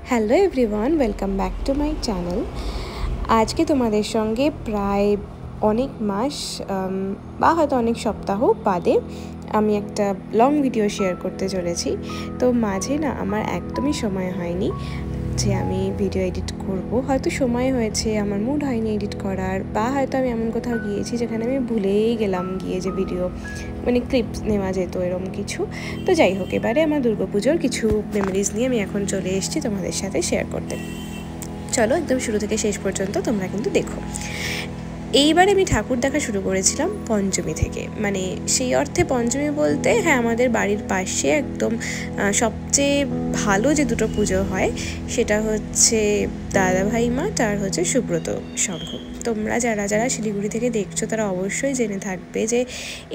Hello everyone, welcome back to my channel. আজকে তোমাদের সঙ্গে প্রায় অনেক মাস বা হয়তো অনেক সপ্তাহ বাদে আমি একটা লং ভিডিও শেয়ার করতে চলেছি। তো মাঝে না আমার একদমই সময় হয়নি যে আমি ভিডিও এডিট করব। হয়তো সময় হয়েছে, আমার মুড হয়নি এডিট করার, বা হয়তো আমি এমন কোথাও গিয়েছি যেখানে আমি ভুলেই গেলাম গিয়ে যে ভিডিও ক্লিপস নেওয়া যেত, এরকম কিছু। তো যাই হোক, এবারে আমার দুর্গাপুজোর কিছু মেমোরিজ নিয়ে আমি এখন চলে এসেছি তোমাদের সাথে শেয়ার করতে। চলো একদম শুরু থেকে শেষ পর্যন্ত তোমরা কিন্তু দেখো। এইবার আমি ঠাকুর দেখা শুরু করেছিলাম পঞ্চমী থেকে, সেই অর্থে পঞ্চমী বলতে হ্যাঁ, আমাদের বাড়ির পাশে একদম সবচেয়ে ভালো যে দুটো পুজো হয় সেটা হচ্ছে দাদাভাই মাঠ আর হচ্ছে সুব্রত সংঘ। তোমরা যারা যারা শিলিগুড়ি থেকে দেখছো তারা অবশ্যই জেনে থাকবে যে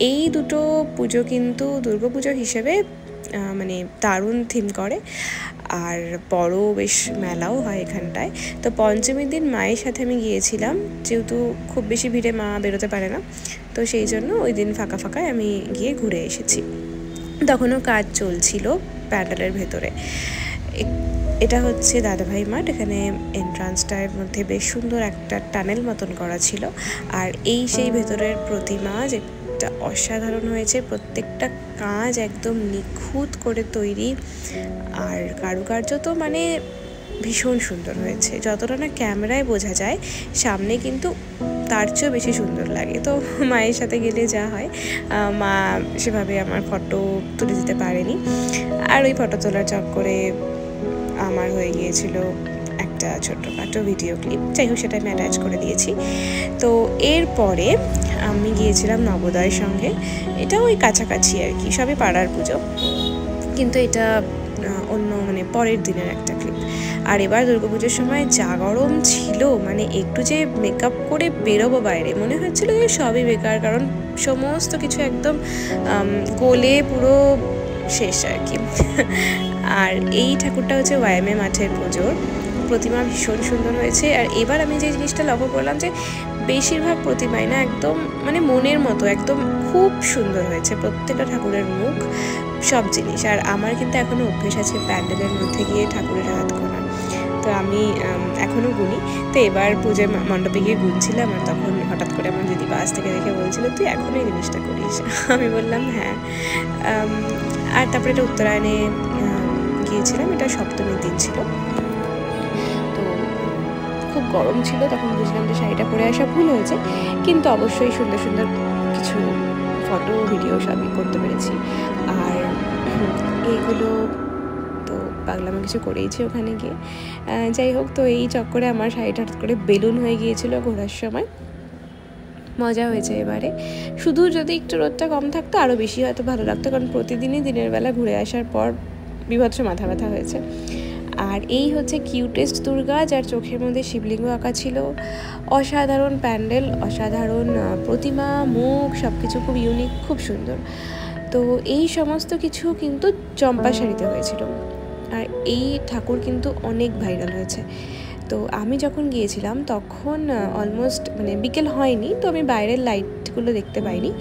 এই দুটো পুজো কিন্তু দুর্গাপুজো হিসেবে দারুণ থিম করে, আর বড় বেশ মেলাও হয় এখানটায়। তো পঞ্চমীর দিন মায়ের সাথে আমি গিয়েছিলাম, যেহেতু খুব বেশি ভিড়ে মা বেরোতে পারে না, তো সেই জন্য ওই দিন ফাঁকা ফাঁকায় আমি গিয়ে ঘুরে এসেছি। তখনও কাজ চলছিল প্যান্ডেলের ভেতরে। এটা হচ্ছে দাদাভাই মাঠ। এখানে এন্ট্রান্সটার মধ্যে বেশ সুন্দর একটা টানেল মতন করা ছিল, আর এই সেই ভেতরের প্রতিমা যেটা অসাধারণ হয়েছে। প্রত্যেকটা কাজ একদম নিখুঁত করে তৈরি, আর কারুকার্য তো ভীষণ সুন্দর হয়েছে। যতটা না ক্যামেরায় বোঝা যায়, সামনে কিন্তু তার চেয়েও বেশি সুন্দর লাগে। তো মায়ের সাথে গেলে যা হয়, মা সেভাবে আমার ফটো তুলে দিতে পারেনি, আর ওই ফটো তোলার চক্করে আমার হয়ে গিয়েছিল একটা ছোট্টখাটো ভিডিও ক্লিপ। যাই হোক, সেটা আমি অ্যাটাচ করে দিয়েছি। তো এরপরে আমি গিয়েছিলাম নবোদয়ের সঙ্গে। এটা ওই কাছাকাছি আর কি, সবই পাড়ার পুজো, কিন্তু এটা অন্য পরের দিনের একটা ক্লিপ। আর এবার দুর্গাপুজোর সময় যা গরম ছিল, একটু যে মেকআপ করে বেরোবো বাইরে মনে হচ্ছিল যে সবই বেকার, কারণ সমস্ত কিছু একদম গলে পুরো শেষ আর কি। আর এই ঠাকুরটা হচ্ছে ওয়াইএমএ মাঠের পুজোর প্রতিমা, ভীষণ সুন্দর হয়েছে। আর এবার আমি যে জিনিসটা লক্ষ্য করলাম যে বেশিরভাগ প্রতিমাই না একদম মনের মতো, একদম খুব সুন্দর হয়েছে প্রত্যেকটা ঠাকুরের মুখ, সব জিনিস। আর আমার কিন্তু এখনও অভ্যেস আছে প্যান্ডেলের মধ্যে গিয়ে ঠাকুরের হাত গোনা, তো আমি এখনও গুনি। তো এবার পুজোর মণ্ডপে গিয়ে গুনছিলাম, আর তখন হঠাৎ করে আমার দিদি পাশ থেকে দেখে বলছিল, তুই এখনও এই জিনিসটা করিস? আমি বললাম হ্যাঁ। আর তারপরে এটা উত্তরায়ণে গিয়েছিলাম, এটা সপ্তমীর দিন ছিল। তো খুব গরম ছিল, তখন বুঝলাম যে শাড়িটা পরে আসা ভুল হয়েছে, কিন্তু অবশ্যই সুন্দর সুন্দর কিছু ফটো ভিডিও সবই করতে পেরেছি। আর এইগুলো তো পাগলামি কিছু করেইছি ওখানে গিয়ে। যাই হোক, তো এই চক্করে আমার শাড়িটা হঠাৎ করে বেলুন হয়ে গিয়েছিল ঘোরার সময়। মজা হয়েছে এবারে। শুধু যদি একটু রোদটা কম থাকতো আরও বেশি হয়তো ভালো লাগতো, কারণ প্রতিদিনই দিনের বেলা ঘুরে আসার পর বিভৎস মাথা ব্যথা হয়েছে। আর এই হচ্ছে কিউটেস্ট দুর্গা, যার চোখের মধ্যে শিবলিঙ্গ আঁকা ছিল। অসাধারণ প্যান্ডেল, অসাধারণ প্রতিমা, মুখ, সব কিছু খুব ইউনিক, খুব সুন্দর। তো এই সমস্ত কিছু কিন্তু চম্পাশাড়িতে হয়েছিল, আর এই ঠাকুর কিন্তু অনেক ভাইরাল হয়েছে। তো আমি যখন গিয়েছিলাম তখন অলমোস্ট বিকেল হয়নি, তো আমি বাইরের লাইটগুলো দেখতে পাইনি,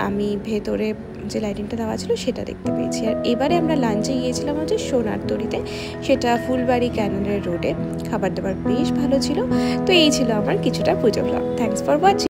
আমি ভেতরে যে লাইটিংটা দেওয়া ছিল সেটা দেখতে পেয়েছি। আর এবারে আমরা লাঞ্চে গিয়েছিলাম হচ্ছে সোনার তরীতে, সেটা ফুলবাড়ি ক্যানেলের রোডে। খাবার দাবার বেশ ভালো ছিল। তো এই ছিল আমার কিছুটা পুজো ব্লগ। Thanks for watching.